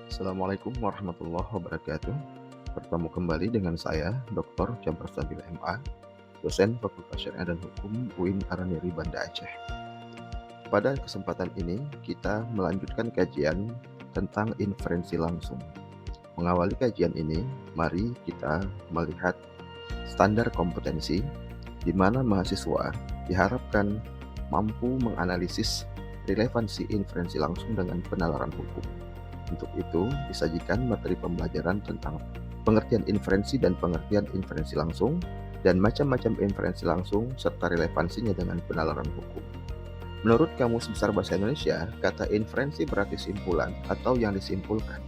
Assalamualaikum warahmatullahi wabarakatuh. Bertemu kembali dengan saya, Dr. Jabar Sabil MA, dosen Fakultas Syariah dan Hukum UIN Araniri Banda Aceh. Pada kesempatan ini, kita melanjutkan kajian tentang inferensi langsung. Mengawali kajian ini, mari kita melihat standar kompetensi di mana mahasiswa diharapkan mampu menganalisis relevansi inferensi langsung dengan penalaran hukum. Untuk itu, disajikan materi pembelajaran tentang pengertian inferensi dan pengertian inferensi langsung, dan macam-macam inferensi langsung serta relevansinya dengan penalaran hukum. Menurut Kamus Besar Bahasa Indonesia, kata inferensi berarti simpulan atau yang disimpulkan.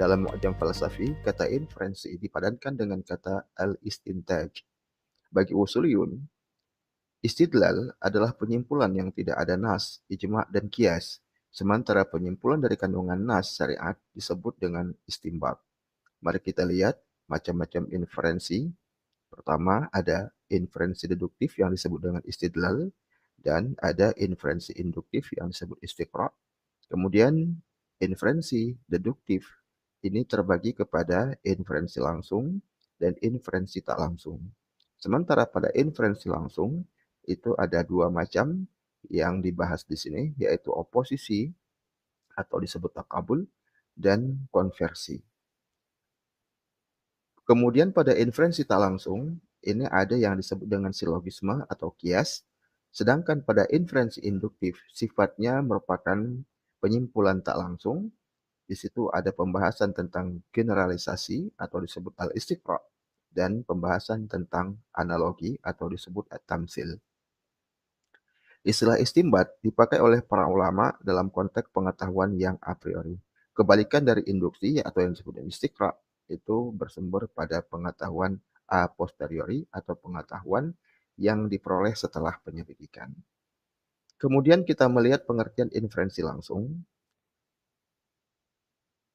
Dalam Mu'jam Falsafi, kata inferensi dipadankan dengan kata al-istintaj. Bagi usuliyun, istidlal adalah penyimpulan yang tidak ada nas, ijma' dan qiyas, sementara penyimpulan dari kandungan nas syariat disebut dengan istinbat. Mari kita lihat macam-macam inferensi. Pertama, ada inferensi deduktif yang disebut dengan istidlal, dan ada inferensi induktif yang disebut istiqra'. Kemudian, inferensi deduktif ini terbagi kepada inferensi langsung dan inferensi tak langsung. Sementara pada inferensi langsung, itu ada dua macam yang dibahas di sini, yaitu oposisi atau disebut takabul dan konversi. Kemudian pada inferensi tak langsung, ini ada yang disebut dengan silogisme atau kias, sedangkan pada inferensi induktif sifatnya merupakan penyimpulan tak langsung. Di situ ada pembahasan tentang generalisasi atau disebut al-istiqra' dan pembahasan tentang analogi atau disebut at-tamsil. Istilah istimbat dipakai oleh para ulama dalam konteks pengetahuan yang a priori. Kebalikan dari induksi atau yang disebut istiqra' itu bersumber pada pengetahuan a posteriori atau pengetahuan yang diperoleh setelah penyelidikan. Kemudian kita melihat pengertian inferensi langsung.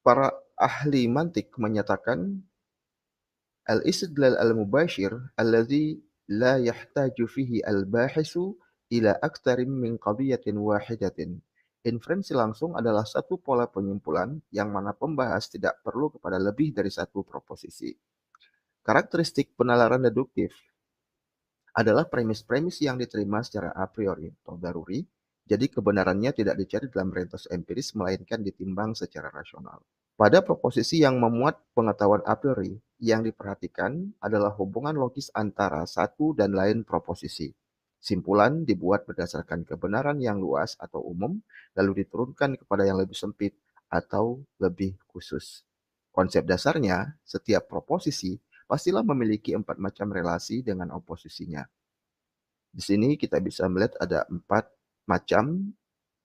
Para ahli mantik menyatakan al-istidlal al-mubashir alladhi la yahtaju fihi al-bahisu ila aktarin min qadiyatin wahidatin. Inferensi langsung adalah satu pola penyimpulan yang mana pembahas tidak perlu kepada lebih dari satu proposisi. Karakteristik penalaran deduktif adalah premis-premis yang diterima secara a priori atau daruri, jadi kebenarannya tidak dicari dalam rentas empiris melainkan ditimbang secara rasional. Pada proposisi yang memuat pengetahuan a priori, yang diperhatikan adalah hubungan logis antara satu dan lain proposisi. Simpulan dibuat berdasarkan kebenaran yang luas atau umum, lalu diturunkan kepada yang lebih sempit atau lebih khusus. Konsep dasarnya, setiap proposisi pastilah memiliki 4 macam relasi dengan oposisinya. Di sini kita bisa melihat ada 4 macam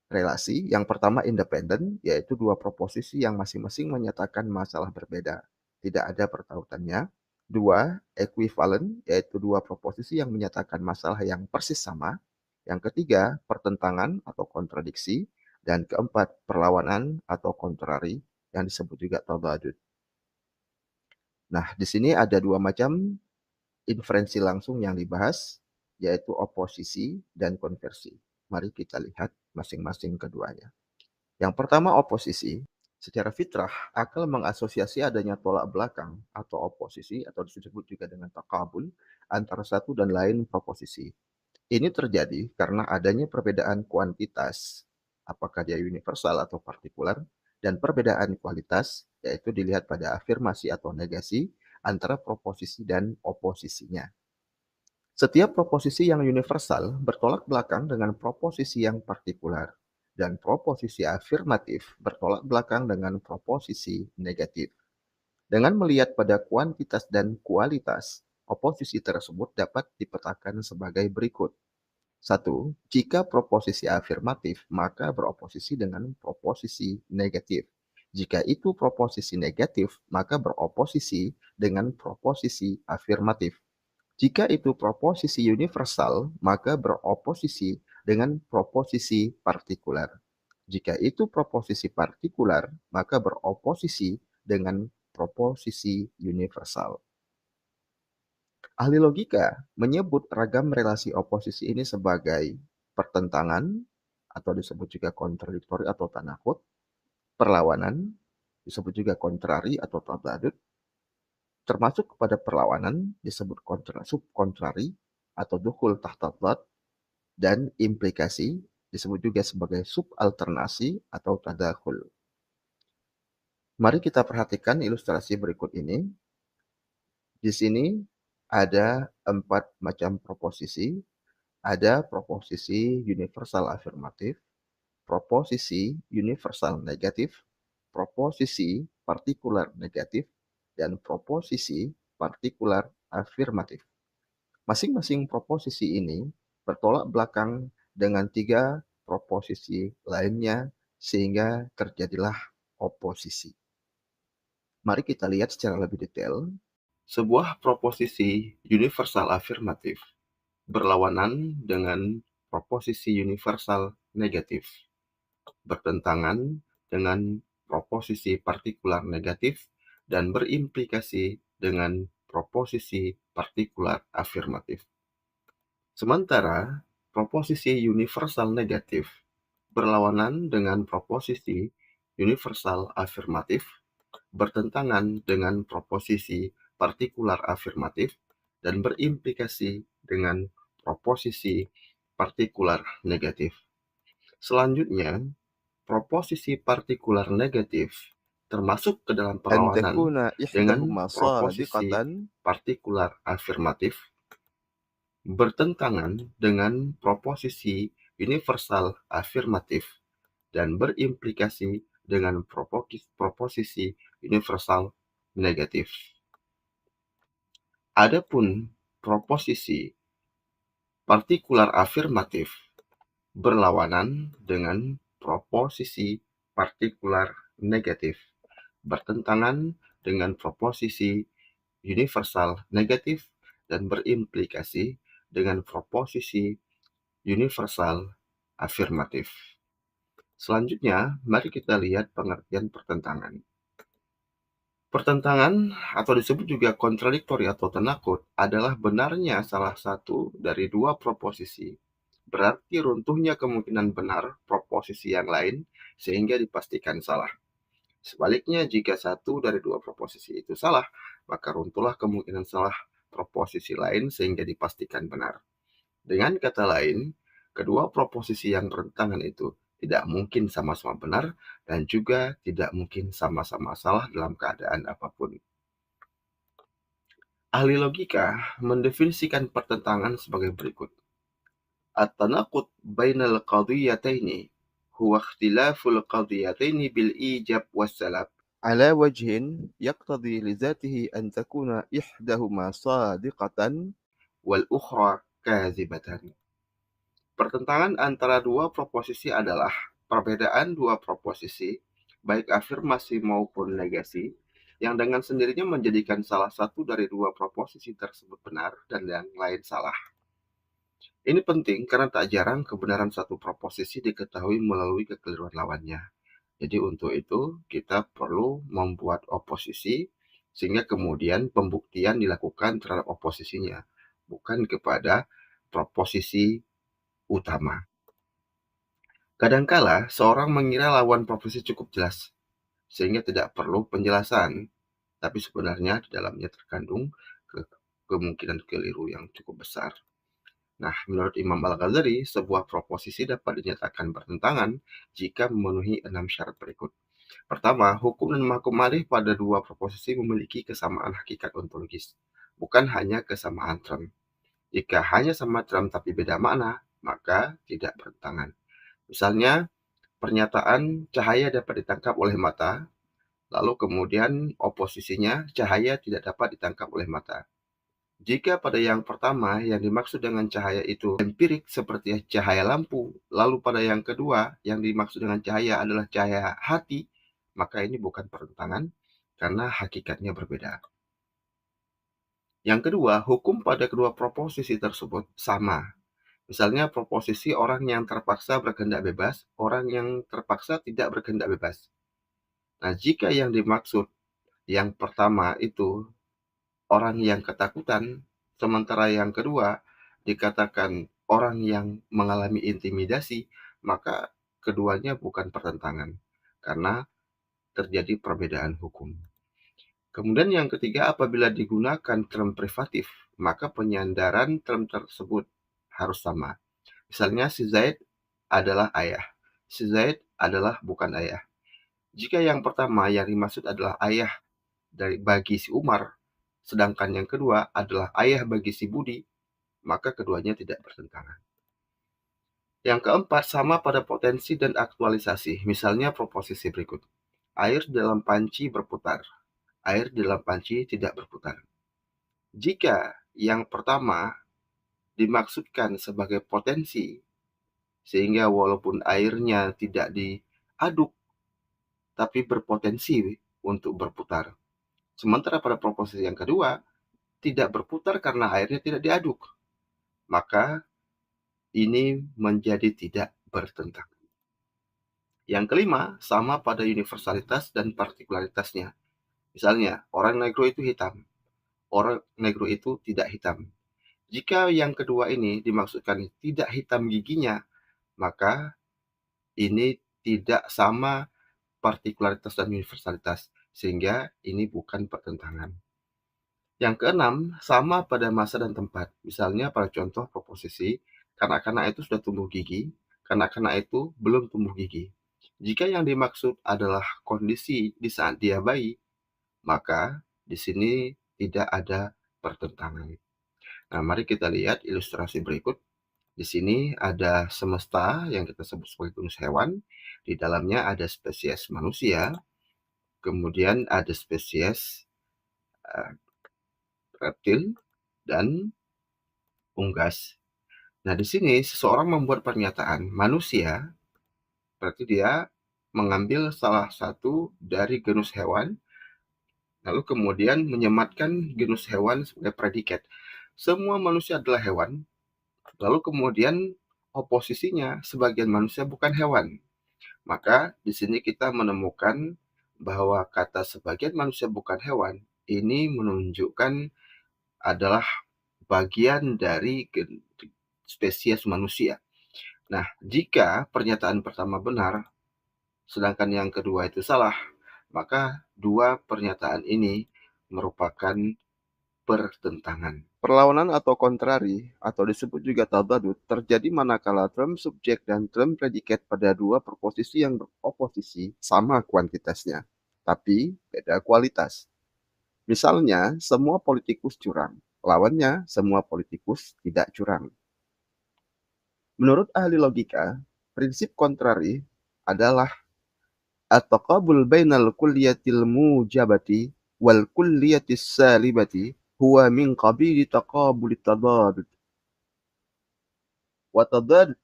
relasi. Yang pertama independen, yaitu dua proposisi yang masing-masing menyatakan masalah berbeda, tidak ada pertautannya. Dua, equivalent, yaitu dua proposisi yang menyatakan masalah yang persis sama. Yang ketiga, pertentangan atau kontradiksi. Dan keempat, perlawanan atau kontrari, yang disebut juga tadadud. Nah, di sini ada dua macam inferensi langsung yang dibahas, yaitu oposisi dan konversi. Mari kita lihat masing-masing keduanya. Yang pertama oposisi. Secara fitrah, akal mengasosiasi adanya tolak belakang atau oposisi atau disebut juga dengan takabul antara satu dan lain proposisi. Ini terjadi karena adanya perbedaan kuantitas, apakah dia universal atau partikular, dan perbedaan kualitas, yaitu dilihat pada afirmasi atau negasi antara proposisi dan oposisinya. Setiap proposisi yang universal bertolak belakang dengan proposisi yang partikular, dan proposisi afirmatif bertolak belakang dengan proposisi negatif. Dengan melihat pada kuantitas dan kualitas, oposisi tersebut dapat dipetakan sebagai berikut. 1. Jika proposisi afirmatif, maka beroposisi dengan proposisi negatif. Jika itu proposisi negatif, maka beroposisi dengan proposisi afirmatif. Jika itu proposisi universal, maka beroposisi dengan proposisi partikular. Jika itu proposisi partikular, maka beroposisi dengan proposisi universal. Ahli logika menyebut ragam relasi oposisi ini sebagai pertentangan, atau disebut juga kontradiktori atau tanakut, perlawanan, disebut juga kontrari atau tabadud, termasuk kepada perlawanan disebut subkontrari atau dukhul tahta dhad, dan implikasi disebut juga sebagai subalternasi atau tadakhul. Mari kita perhatikan ilustrasi berikut ini. Di sini ada 4 macam proposisi. Ada proposisi universal afirmatif, proposisi universal negatif, proposisi partikular negatif, dan proposisi partikular afirmatif. Masing-masing proposisi ini bertolak belakang dengan 3 proposisi lainnya sehingga terjadilah oposisi. Mari kita lihat secara lebih detail. Sebuah proposisi universal afirmatif berlawanan dengan proposisi universal negatif, bertentangan dengan proposisi partikular negatif, dan berimplikasi dengan proposisi partikular afirmatif. Sementara proposisi universal negatif berlawanan dengan proposisi universal afirmatif, bertentangan dengan proposisi partikular afirmatif, dan berimplikasi dengan proposisi partikular negatif. Selanjutnya, proposisi partikular negatif termasuk ke dalam perlawanan dengan proposisi partikular afirmatif, bertentangan dengan proposisi universal afirmatif, dan berimplikasi dengan proposisi universal negatif. Adapun proposisi partikular afirmatif berlawanan dengan proposisi partikular negatif, bertentangan dengan proposisi universal negatif, dan berimplikasi dengan proposisi universal afirmatif. Selanjutnya, mari kita lihat pengertian pertentangan. Pertentangan atau disebut juga kontradiktori atau tenakut adalah benarnya salah satu dari 2 proposisi. Berarti runtuhnya kemungkinan benar proposisi yang lain sehingga dipastikan salah. Sebaliknya, jika satu dari 2 proposisi itu salah, maka runtuhlah kemungkinan salah proposisi lain sehingga dipastikan benar. Dengan kata lain, kedua proposisi yang bertentangan itu tidak mungkin sama-sama benar dan juga tidak mungkin sama-sama salah dalam keadaan apapun. Ahli logika mendefinisikan pertentangan sebagai berikut. At-tanaqud bainal qadiyataini huwa ikhtilaful qadiyataini bil ijab wassalab ala wajhin yaqtadi li zatihi an takuna ihdahuma sadiqatan wal ukhra kadzibatan. Pertentangan antara 2 proposisi adalah perbedaan 2 proposisi, baik afirmasi maupun negasi, yang dengan sendirinya menjadikan salah satu dari 2 proposisi tersebut benar dan yang lain salah. Ini penting karena tak jarang kebenaran satu proposisi diketahui melalui kekeliruan lawannya. Jadi untuk itu kita perlu membuat oposisi sehingga kemudian pembuktian dilakukan terhadap oposisinya, bukan kepada proposisi utama. Kadangkala seorang mengira lawan proposisi cukup jelas, sehingga tidak perlu penjelasan, tapi sebenarnya di dalamnya terkandung kemungkinan keliru yang cukup besar. Nah, menurut Imam Al-Ghazali, sebuah proposisi dapat dinyatakan bertentangan jika memenuhi 6 syarat berikut. Pertama, hukum dan mahkum alih pada 2 proposisi memiliki kesamaan hakikat ontologis, bukan hanya kesamaan term. Jika hanya sama term tapi beda makna, maka tidak bertentangan. Misalnya, pernyataan cahaya dapat ditangkap oleh mata, lalu kemudian oposisinya cahaya tidak dapat ditangkap oleh mata. Jika pada yang pertama yang dimaksud dengan cahaya itu empirik seperti cahaya lampu, lalu pada yang kedua yang dimaksud dengan cahaya adalah cahaya hati, maka ini bukan pertentangan karena hakikatnya berbeda. Yang kedua, hukum pada kedua proposisi tersebut sama. Misalnya proposisi orang yang terpaksa berkehendak bebas, orang yang terpaksa tidak berkehendak bebas. Nah, jika yang dimaksud yang pertama itu orang yang ketakutan, sementara yang kedua dikatakan orang yang mengalami intimidasi, maka keduanya bukan pertentangan. Karena terjadi perbedaan hukum. Kemudian yang ketiga, apabila digunakan term privatif, maka penyandaran term tersebut harus sama. Misalnya, si Zaid adalah ayah. Si Zaid adalah bukan ayah. Jika yang pertama yang dimaksud adalah ayah bagi si Umar, sedangkan yang kedua adalah ayah bagi si Budi, maka keduanya tidak bertentangan. Yang keempat, sama pada potensi dan aktualisasi. Misalnya proposisi berikut. Air dalam panci berputar. Air dalam panci tidak berputar. Jika yang pertama dimaksudkan sebagai potensi, sehingga walaupun airnya tidak diaduk, tapi berpotensi untuk berputar. Sementara pada proposisi yang kedua, tidak berputar karena airnya tidak diaduk. Maka ini menjadi tidak bertentangan. Yang kelima, sama pada universalitas dan partikularitasnya. Misalnya, orang negro itu hitam, orang negro itu tidak hitam. Jika yang kedua ini dimaksudkan tidak hitam giginya, maka ini tidak sama partikularitas dan universalitas, sehingga ini bukan pertentangan. Yang keenam, sama pada masa dan tempat. Misalnya pada contoh proposisi, kanak-kanak itu sudah tumbuh gigi, kanak-kanak itu belum tumbuh gigi. Jika yang dimaksud adalah kondisi di saat dia bayi, maka di sini tidak ada pertentangan. Nah, mari kita lihat ilustrasi berikut. Di sini ada semesta yang kita sebut sebagai gunung hewan. Di dalamnya ada spesies manusia, kemudian ada spesies reptil dan unggas. Nah, di sini seseorang membuat pernyataan manusia, berarti dia mengambil salah satu dari genus hewan, lalu kemudian menyematkan genus hewan sebagai predikat. Semua manusia adalah hewan, lalu kemudian oposisinya sebagian manusia bukan hewan. Maka di sini kita menemukan bahwa kata sebagian manusia bukan hewan ini menunjukkan adalah bagian dari spesies manusia. Nah, jika pernyataan pertama benar, sedangkan yang kedua itu salah, maka dua pernyataan ini merupakan pertentangan. Perlawanan atau kontrari, atau disebut juga tadadud, terjadi manakala term subjek dan term predikat pada dua proposisi yang beroposisi sama kuantitasnya, tapi beda kualitas. Misalnya, semua politikus curang, lawannya semua politikus tidak curang. Menurut ahli logika, prinsip kontrari adalah at-taqabul bainal kulliyatil mujabati wal kulliyatis salibati huwa min qabili taqabulit tadad. Wa tadad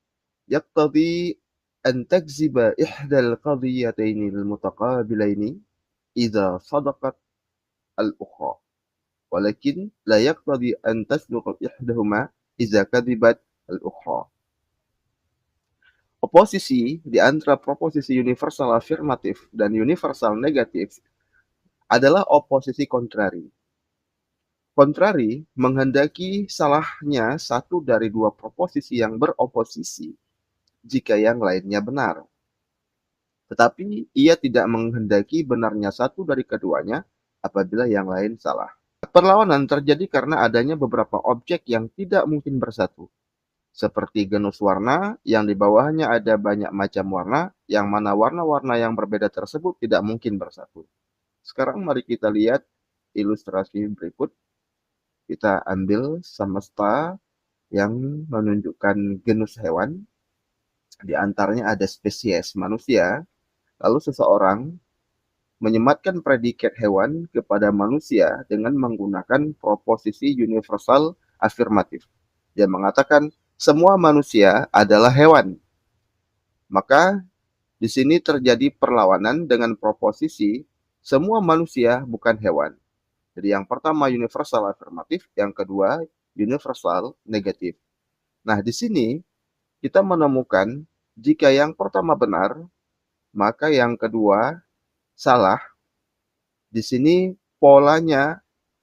yaqtadi an takziba ihdal qadiyataini al-mutaqabilaini idza sadaqat al-ukhra. Walakin la yaqtadi an tasduqa ihdahuma idza kadhibat al-ukhra. Oposisi di antara proposisi universal afirmatif dan universal negatif adalah oposisi kontrari. Kontrari menghendaki salahnya satu dari dua proposisi yang beroposisi jika yang lainnya benar. Tetapi ia tidak menghendaki benarnya satu dari keduanya apabila yang lain salah. Perlawanan terjadi karena adanya beberapa objek yang tidak mungkin bersatu. Seperti genus warna yang di bawahnya ada banyak macam warna, yang mana warna-warna yang berbeda tersebut tidak mungkin bersatu. Sekarang mari kita lihat ilustrasi berikut. Kita ambil semesta yang menunjukkan genus hewan. Di antaranya ada spesies manusia. Lalu seseorang menyematkan predikat hewan kepada manusia dengan menggunakan proposisi universal afirmatif. Dia mengatakan semua manusia adalah hewan. Maka di sini terjadi perlawanan dengan proposisi semua manusia bukan hewan. Jadi yang pertama universal afirmatif, yang kedua universal negatif. Nah, di sini kita menemukan jika yang pertama benar, maka yang kedua salah. Di sini polanya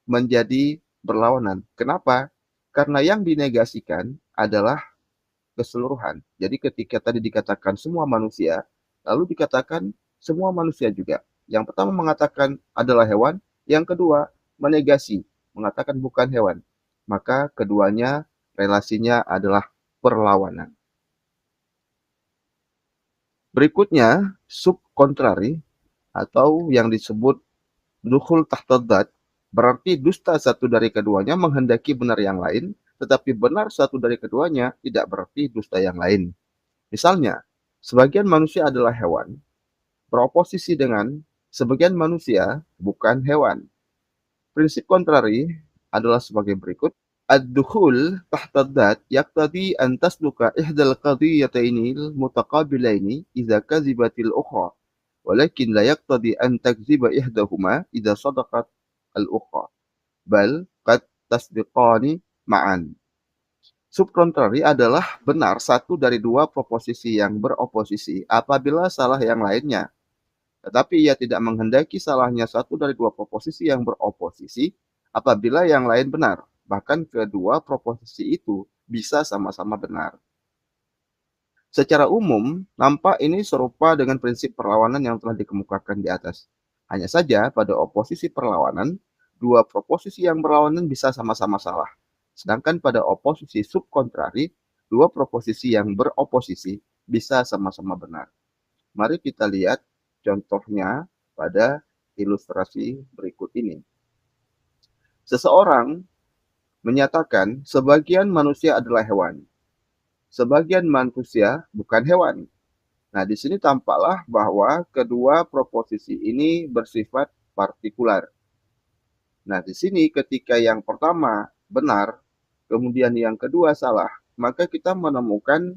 menjadi berlawanan. Kenapa? Karena yang dinegasikan adalah keseluruhan. Jadi ketika tadi dikatakan semua manusia, lalu dikatakan semua manusia juga. Yang pertama mengatakan adalah hewan, yang kedua menegasi, mengatakan bukan hewan. Maka keduanya relasinya adalah perlawanan. Berikutnya, sub kontrari atau yang disebut dukhul tahta dzat, berarti dusta satu dari keduanya menghendaki benar yang lain, tetapi benar satu dari keduanya tidak berarti dusta yang lain. Misalnya, sebagian manusia adalah hewan, beroposisi dengan sebagian manusia bukan hewan. Prinsip kontrari adalah sebagai berikut. Ad-dukhul tahta dzat yaqtadi an tasluka ihdal qadiyataini mutaqabilaini idza kadhibatil ukhra, walakin la yaqtadi an takdziba ihdahuma idza sadaqat al-ukhra, bal qad tasdiqani ma'an. Subkontari adalah benar satu dari dua proposisi yang beroposisi apabila salah yang lainnya. Tetapi ia tidak menghendaki salahnya satu dari dua proposisi yang beroposisi apabila yang lain benar. Bahkan kedua proposisi itu bisa sama-sama benar. Secara umum, nampak ini serupa dengan prinsip perlawanan yang telah dikemukakan di atas. Hanya saja pada oposisi perlawanan, dua proposisi yang berlawanan bisa sama-sama salah. Sedangkan pada oposisi subkontrari, dua proposisi yang beroposisi bisa sama-sama benar. Mari kita lihat contohnya pada ilustrasi berikut ini. Seseorang menyatakan sebagian manusia adalah hewan, sebagian manusia bukan hewan. Nah, di sini tampaklah bahwa kedua proposisi ini bersifat partikular. Nah, di sini ketika yang pertama benar, kemudian yang kedua salah, maka kita menemukan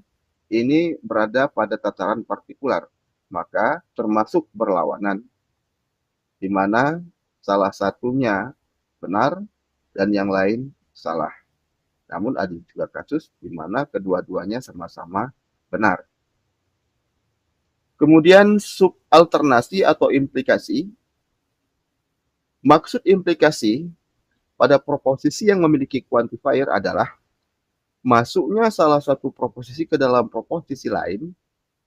ini berada pada tataran partikular. Maka termasuk berlawanan, di mana salah satunya benar dan yang lain salah. Namun ada juga kasus di mana kedua-duanya sama-sama benar. Kemudian subalternasi atau implikasi. Maksud implikasi pada proposisi yang memiliki quantifier adalah masuknya salah satu proposisi ke dalam proposisi lain.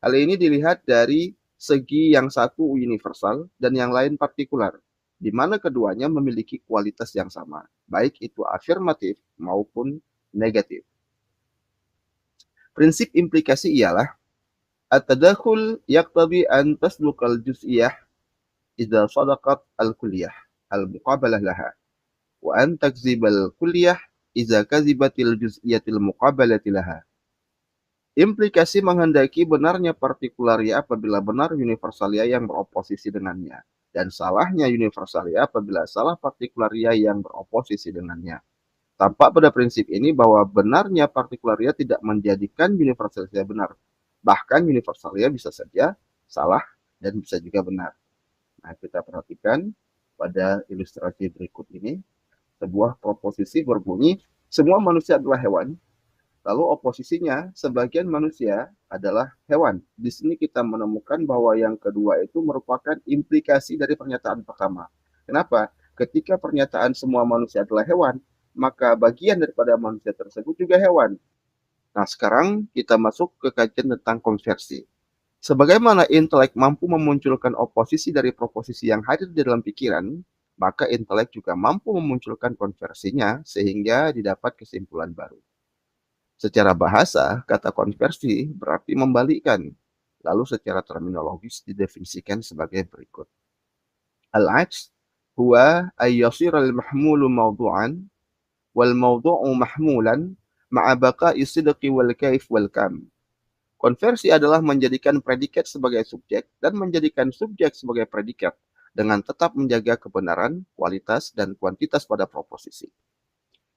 Hal ini dilihat dari segi yang satu universal dan yang lain partikular, di mana keduanya memiliki kualitas yang sama, baik itu afirmatif maupun negatif. Prinsip implikasi ialah at-tadakhul yaqtadi an tasdukal juz'iyah idza sadaqat al-kulliyah al-muqabalah laha, wa an takzibal kulliyah idza kazibatil juz'iyatil muqabalati laha. Implikasi menghendaki benarnya partikularnya apabila benar universalia yang beroposisi dengannya, dan salahnya universalia apabila salah partikularnya yang beroposisi dengannya. Tampak pada prinsip ini bahwa benarnya partikularnya tidak menjadikan universalia benar. Bahkan universalia bisa saja salah dan bisa juga benar. Nah, kita perhatikan pada ilustrasi berikut ini. Sebuah proposisi berbunyi, semua manusia adalah hewan. Lalu oposisinya, sebagian manusia adalah hewan. Di sini kita menemukan bahwa yang kedua itu merupakan implikasi dari pernyataan pertama. Kenapa? Ketika pernyataan semua manusia adalah hewan, maka bagian daripada manusia tersebut juga hewan. Nah, sekarang kita masuk ke kajian tentang konversi. Sebagaimana intelek mampu memunculkan oposisi dari proposisi yang hadir di dalam pikiran, maka intelek juga mampu memunculkan konversinya sehingga didapat kesimpulan baru. Secara bahasa, kata konversi berarti membalikkan. Lalu secara terminologis didefinisikan sebagai berikut. Al-'aks huwa ay yasira al-mahmulu mawdu'an wal mawdu'u mahmulan ma'a baqa'i sidqi wal kaif wal kam. Konversi adalah menjadikan predikat sebagai subjek dan menjadikan subjek sebagai predikat dengan tetap menjaga kebenaran, kualitas, dan kuantitas pada proposisi.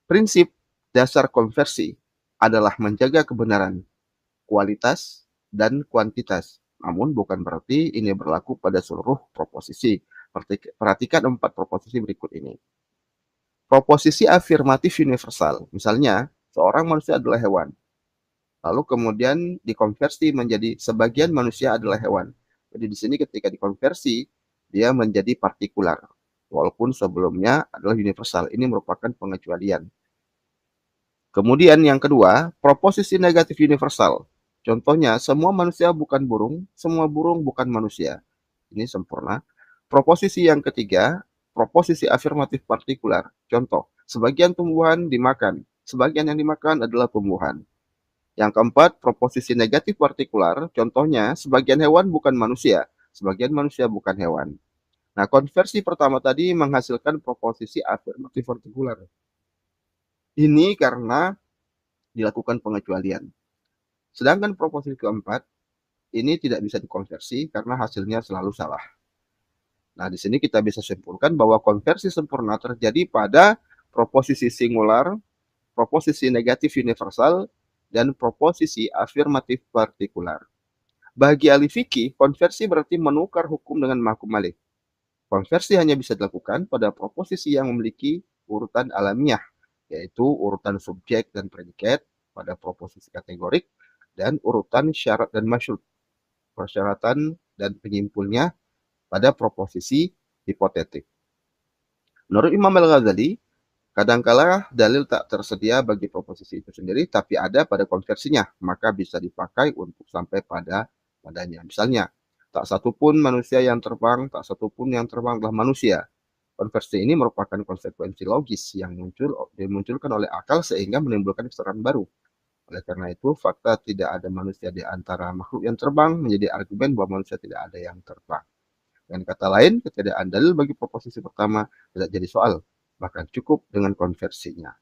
Prinsip dasar konversi adalah menjaga kebenaran, kualitas, dan kuantitas. Namun bukan berarti ini berlaku pada seluruh proposisi. Perhatikan 4 proposisi berikut ini. Proposisi afirmatif universal. Misalnya, seorang manusia adalah hewan. Lalu kemudian dikonversi menjadi sebagian manusia adalah hewan. Jadi di sini ketika dikonversi, dia menjadi partikular. Walaupun sebelumnya adalah universal. Ini merupakan pengecualian. Kemudian yang kedua, proposisi negatif universal. Contohnya, semua manusia bukan burung, semua burung bukan manusia. Ini sempurna. Proposisi yang ketiga, proposisi afirmatif partikular. Contoh, sebagian tumbuhan dimakan, sebagian yang dimakan adalah tumbuhan. Yang keempat, proposisi negatif partikular. Contohnya, sebagian hewan bukan manusia, sebagian manusia bukan hewan. Nah, konversi pertama tadi menghasilkan proposisi afirmatif partikular. Ini karena dilakukan pengecualian. Sedangkan proposisi keempat, ini tidak bisa dikonversi karena hasilnya selalu salah. Nah, di sini kita bisa simpulkan bahwa konversi sempurna terjadi pada proposisi singular, proposisi negatif universal, dan proposisi afirmatif partikular. Bagi ahli fikih, konversi berarti menukar hukum dengan mahkum alaih. Konversi hanya bisa dilakukan pada proposisi yang memiliki urutan alamiah, yaitu urutan subjek dan predikat pada proposisi kategorik, dan urutan syarat dan masyhur, persyaratan dan penyimpulnya pada proposisi hipotetik. Menurut Imam Al-Ghazali, kadangkala dalil tak tersedia bagi proposisi itu sendiri, tapi ada pada konversinya, maka bisa dipakai untuk sampai padanya. Misalnya, tak satupun manusia yang terbang, tak satupun yang terbang adalah manusia. Konversi ini merupakan konsekuensi logis yang dimunculkan oleh akal sehingga menimbulkan keterangan baru. Oleh karena itu, fakta tidak ada manusia di antara makhluk yang terbang menjadi argumen bahwa manusia tidak ada yang terbang. Dengan kata lain, ketiadaan dalil bagi proposisi pertama tidak jadi soal, bahkan cukup dengan konversinya.